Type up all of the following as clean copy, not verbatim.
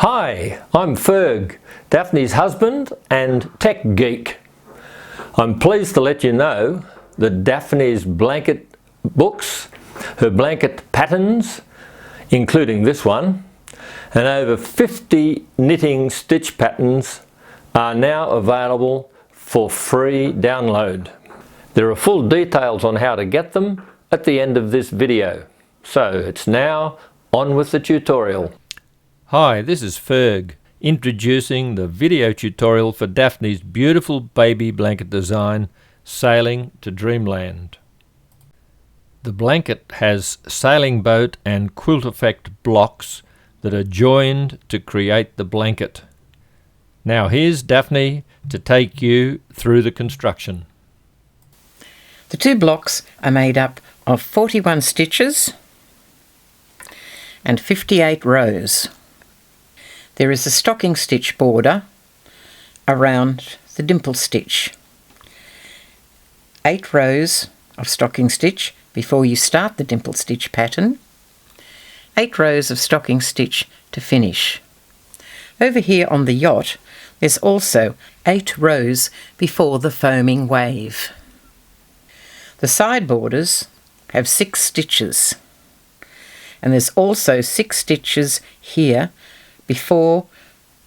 Hi, I'm Ferg, Daphne's husband and tech geek. I'm pleased to let you know that Daphne's blanket books, her blanket patterns, including this one, and over 50 knitting stitch patterns are now available for free download. There are full details on how to get them at the end of this video. So it's now on with the tutorial. Hi, this is Ferg, introducing the video tutorial for Daphne's beautiful baby blanket design, Sailing to Dreamland. The blanket has sailing boat and quilt effect blocks that are joined to create the blanket. Now here's Daphne to take you through the construction. The two blocks are made up of 41 stitches and 58 rows. There is a stocking stitch border around the dimple stitch. 8 rows of stocking stitch before you start the dimple stitch pattern. 8 rows of stocking stitch to finish. Over here on the yacht, there's also 8 rows before the foaming wave. The side borders have 6 stitches, and there's also 6 stitches here before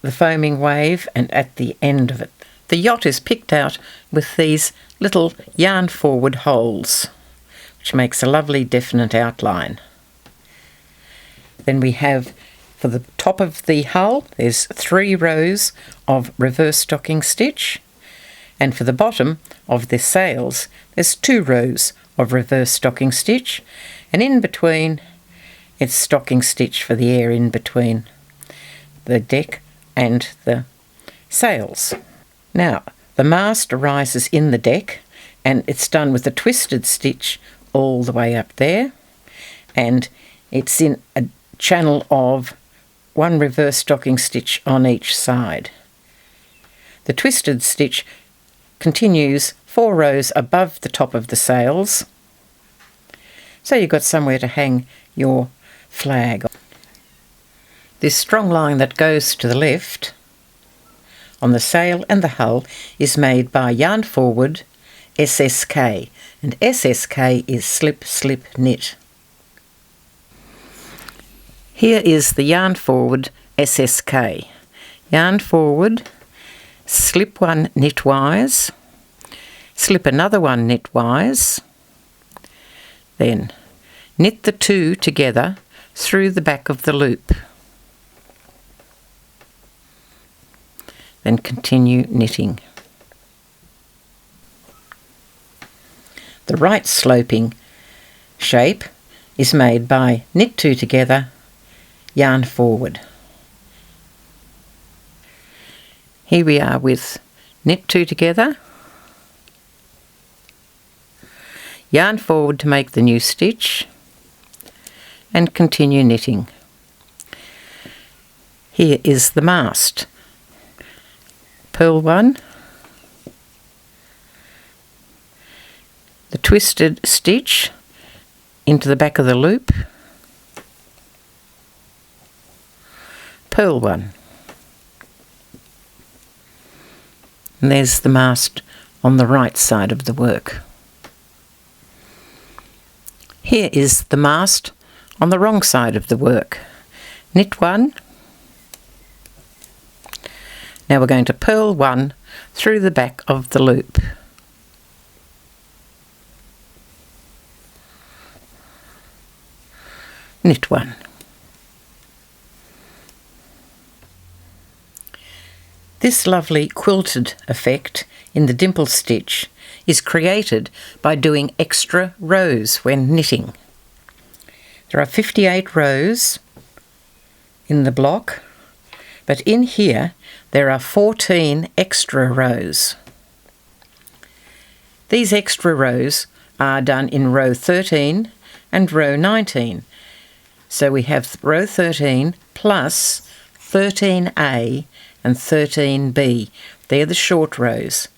the foaming wave and at the end of it. The yacht is picked out with these little yarn forward holes, which makes a lovely definite outline. Then we have, for the top of the hull, there's 3 rows of reverse stocking stitch, and for the bottom of the sails, there's 2 rows of reverse stocking stitch, and in between, it's stocking stitch for the air in between the deck and the sails. Now, the mast arises in the deck, and it's done with a twisted stitch all the way up there, and it's in a channel of 1 reverse stocking stitch on each side. The twisted stitch continues 4 rows above the top of the sails, so you've got somewhere to hang your flag. This strong line that goes to the left on the sail and the hull is made by yarn forward SSK, and SSK is slip, slip, knit. Here is the yarn forward SSK. Yarn forward, slip 1 knitwise, slip another 1 knitwise, then knit the 2 together through the back of the loop. Then continue knitting. The right sloping shape is made by knit 2 together, yarn forward. Here we are with knit 2 together, yarn forward to make the new stitch, and continue knitting. Here is the mast. Purl 1, the twisted stitch into the back of the loop, purl 1, and there's the mast on the right side of the work. Here is the mast on the wrong side of the work. Knit 1. Now we're going to purl 1 through the back of the loop. Knit 1. This lovely quilted effect in the dimple stitch is created by doing extra rows when knitting. There are 58 rows in the block, but in here there are 14 extra rows. These extra rows are done in row 13 and row 19. So we have row 13 plus 13A and 13B. They're the short rows.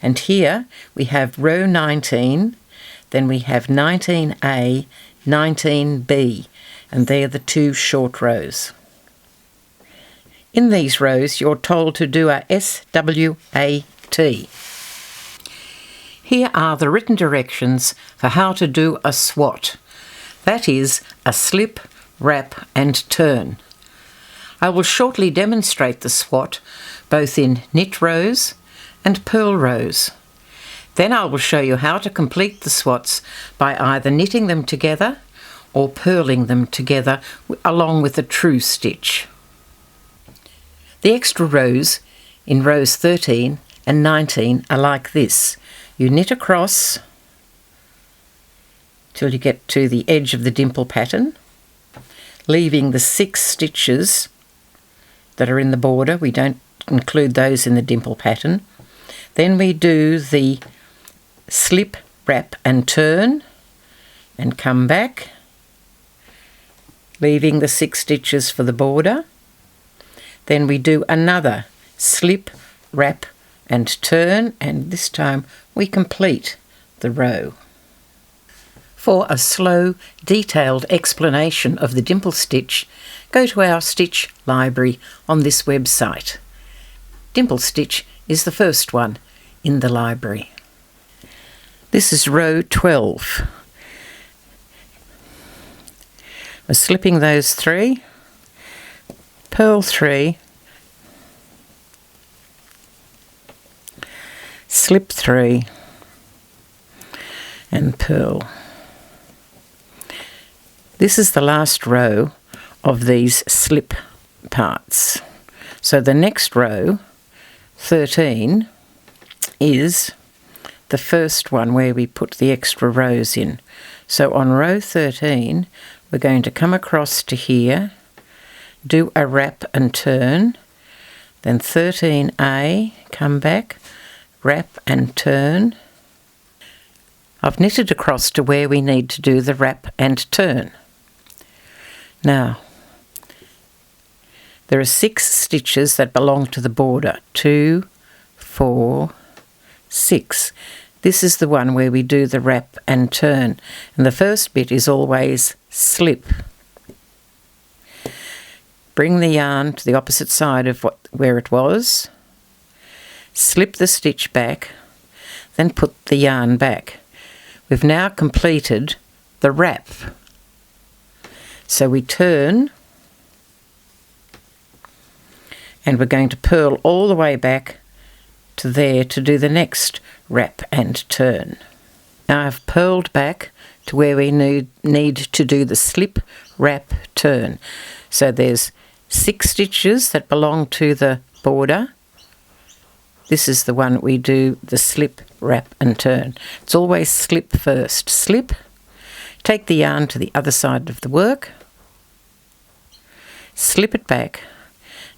And here we have row 19, then we have 19A, 19B, and they're the 2 short rows. In these rows, you're told to do a SWAT. Here are the written directions for how to do a SWAT. That is, a slip, wrap and turn. I will shortly demonstrate the SWAT both in knit rows and purl rows. Then I will show you how to complete the SWATs by either knitting them together or purling them together along with a true stitch. The extra rows in rows 13 and 19 are like this. You knit across till you get to the edge of the dimple pattern, leaving the 6 stitches that are in the border. We don't include those in the dimple pattern. Then we do the slip, wrap and turn and come back, leaving the 6 stitches for the border. Then we do another slip, wrap and turn, and this time we complete the row. For a slow, detailed explanation of the dimple stitch, go to our stitch library on this website. Dimple stitch is the first one in the library. This is row 12. We're slipping those 3, purl 3, slip 3 and purl. This is the last row of these slip parts. So the next row, 13, is the first one where we put the extra rows in. So on row 13, we're going to come across to here, do a wrap and turn, then 13A, come back, wrap and turn. I've knitted across to where we need to do the wrap and turn. Now, there are 6 stitches that belong to the border. 2, 4, 6. This is the one where we do the wrap and turn. And the first bit is always slip. Bring the yarn to the opposite side of where it was. Slip the stitch back, then put the yarn back. We've now completed the wrap. So we turn, and we're going to purl all the way back to there to do the next wrap and turn. Now I've purled back to where we need to do the slip, wrap, turn. So there's 6 stitches that belong to the border. This is the one we do the slip, wrap and turn. It's always slip first. Slip, take the yarn to the other side of the work, slip it back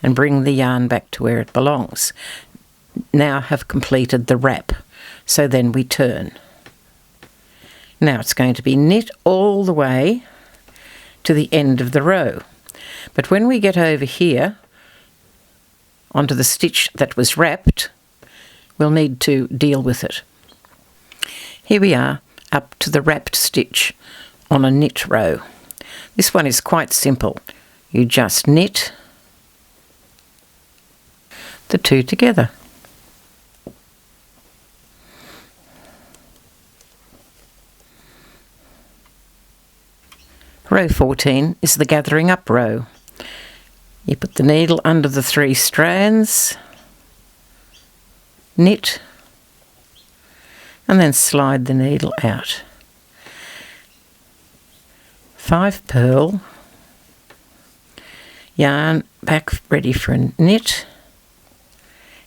and bring the yarn back to where it belongs. Now have completed the wrap, so then we turn. Now it's going to be knit all the way to the end of the row. But when we get over here onto the stitch that was wrapped, we'll need to deal with it. Here we are up to the wrapped stitch on a knit row. This one is quite simple. You just knit the 2 together. Row 14 is the gathering up row. You put the needle under the 3 strands, knit, and then slide the needle out. 5 purl, yarn back ready for a knit,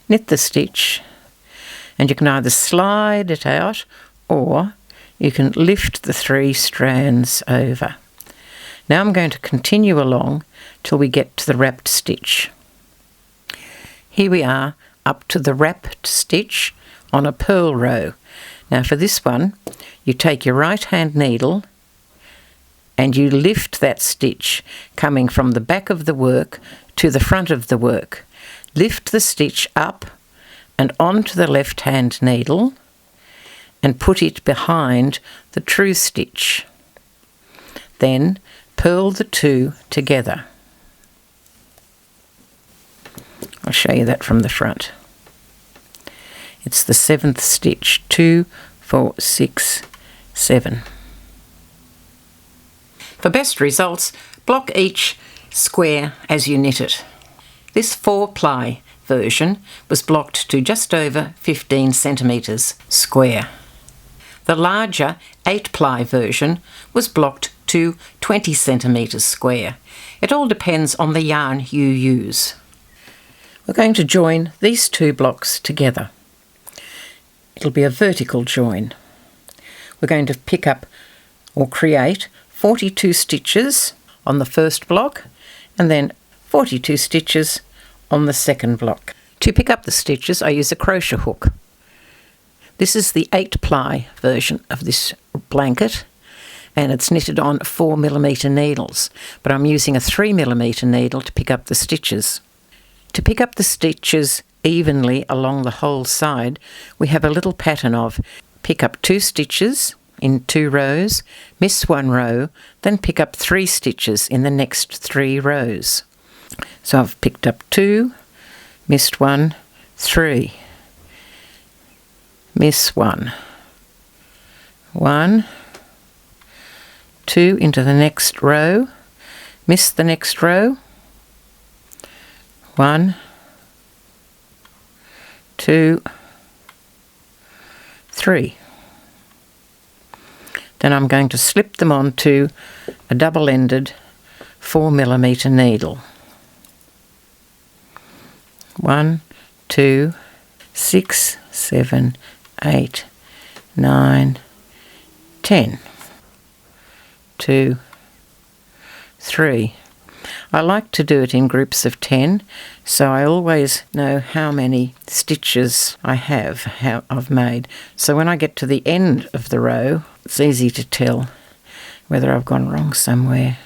knit the stitch, and you can either slide it out or you can lift the 3 strands over. Now I'm going to continue along till we get to the wrapped stitch. Here we are up to the wrapped stitch on a purl row. Now for this one, you take your right hand needle and you lift that stitch coming from the back of the work to the front of the work. Lift the stitch up and onto the left hand needle and put it behind the true stitch. Then purl the 2 together. I'll show you that from the front. It's the 7th stitch, 2, 4, 6, 7. For best results, block each square as you knit it. This 4-ply version was blocked to just over 15 centimetres square. The larger 8-ply version was blocked to 20 centimetres square. It all depends on the yarn you use. We're going to join these 2 blocks together. It'll be a vertical join. We're going to pick up or create 42 stitches on the first block and then 42 stitches on the second block. To pick up the stitches, I use a crochet hook. This is the 8-ply version of this blanket, and it's knitted on 4mm needles, but I'm using a 3mm needle to pick up the stitches. To pick up the stitches evenly along the whole side, we have a little pattern of pick up 2 stitches in 2 rows, miss 1 row, then pick up 3 stitches in the next 3 rows. So I've picked up 2, missed 1, 3, miss 1, 1, 2 into the next row, miss the next row, 1, 2, 3. Then I'm going to slip them onto a double-ended 4mm needle. 1, 2, 6, 7, 8, 9, 10. 2, 3. I like to do it in groups of 10, so I always know how many stitches I have, how I've made. So when I get to the end of the row, it's easy to tell whether I've gone wrong somewhere.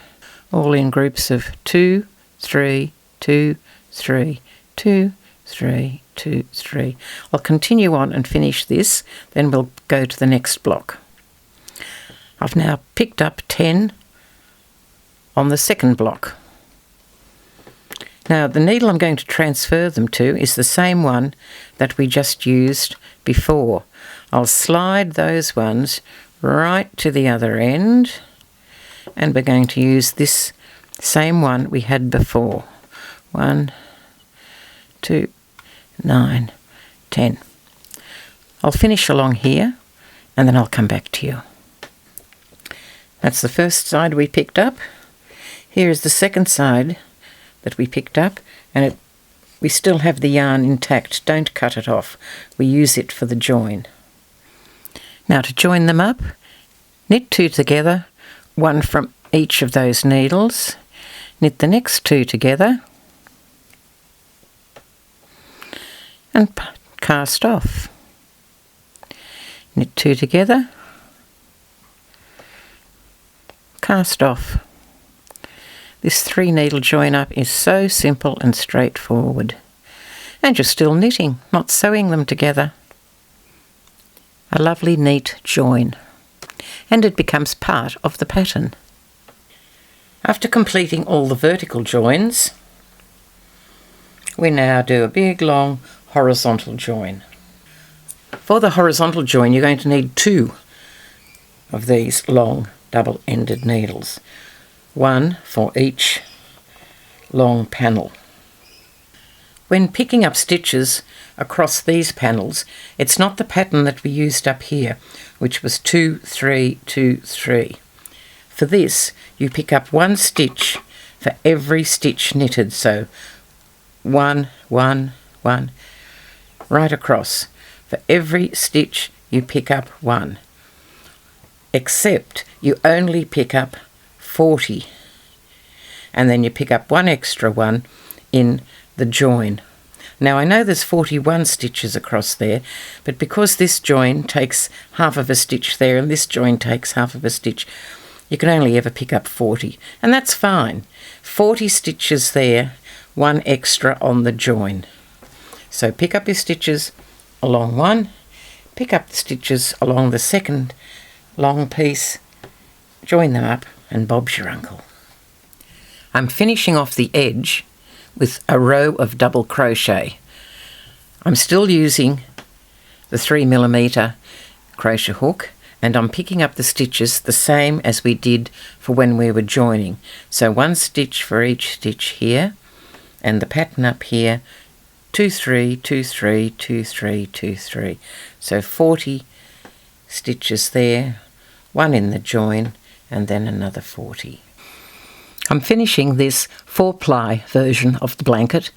All in groups of 2, 3, 2, 3, 2, 3, 2, 3. I'll continue on and finish this, then we'll go to the next block. I've now picked up 10 on the second block. Now the needle I'm going to transfer them to is the same one that we just used before. I'll slide those ones right to the other end, and we're going to use this same one we had before. 1, 2, 9, 10. I'll finish along here and then I'll come back to you. That's the first side we picked up. Here is the second side that we picked up, and we still have the yarn intact. Don't cut it off. We use it for the join. Now to join them up, knit 2 together, 1 from each of those needles, knit the next 2 together and cast off. Knit 2 together, cast off. This 3 needle join up is so simple and straightforward. And you're still knitting, not sewing them together. A lovely neat join. And it becomes part of the pattern. After completing all the vertical joins, we now do a big long horizontal join. For the horizontal join, you're going to need 2 of these long double-ended needles. 1 for each long panel. When picking up stitches across these panels, it's not the pattern that we used up here, which was 2, 3, 2, 3. For this, you pick up 1 stitch for every stitch knitted, so 1, 1, 1, right across. For every stitch, you pick up 1, except you only pick up 40, and then you pick up 1 extra one in the join. Now I know there's 41 stitches across there, but because this join takes half of a stitch there and this join takes half of a stitch, you can only ever pick up 40, and that's fine. 40 stitches there, 1 extra on the join. So pick up your stitches along one, pick up the stitches along the second long piece, join them up, and Bob's your uncle. I'm finishing off the edge with a row of double crochet. I'm still using the 3mm crochet hook, and I'm picking up the stitches the same as we did for when we were joining. So 1 stitch for each stitch here, and the pattern up here, 2, 3, 2, 3, 2, 3, 2, 3. So 40 stitches there, 1 in the join, and then another 40. I'm finishing this 4-ply version of the blanket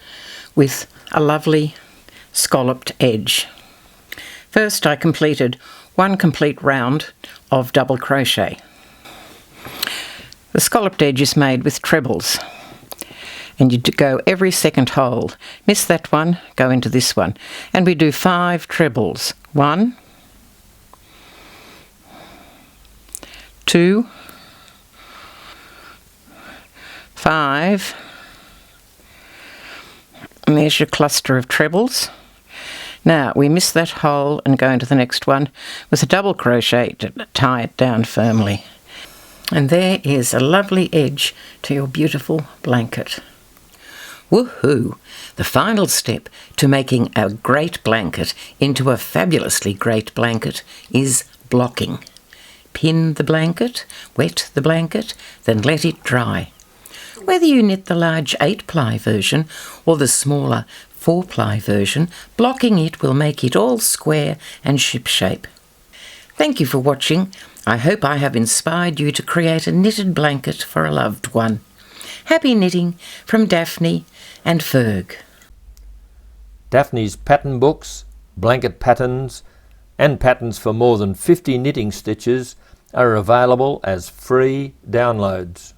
with a lovely scalloped edge. First, I completed 1 complete round of double crochet. The scalloped edge is made with trebles, and you go every second hole. Miss that one, go into this one, and we do 5 trebles. 1, 2, 5, and there's your cluster of trebles. Now we miss that hole and go into the next one with a double crochet to tie it down firmly. And there is a lovely edge to your beautiful blanket. Woohoo! The final step to making a great blanket into a fabulously great blanket is blocking. Pin the blanket, wet the blanket, then let it dry. Whether you knit the large 8-ply version or the smaller 4-ply version, blocking it will make it all square and shipshape. Thank you for watching. I hope I have inspired you to create a knitted blanket for a loved one. Happy knitting from Daphne and Ferg. Daphne's pattern books, blanket patterns, and patterns for more than 50 knitting stitches are available as free downloads.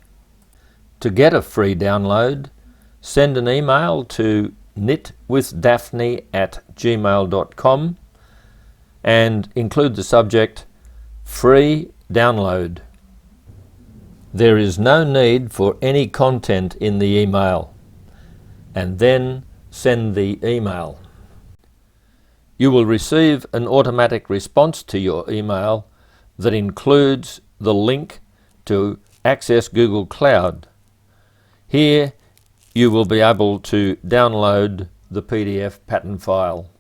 To get a free download, send an email to knitwithdaphne@gmail.com and include the subject Free Download. There is no need for any content in the email, and then send the email. You will receive an automatic response to your email that includes the link to access Google Cloud. Here you will be able to download the PDF pattern file.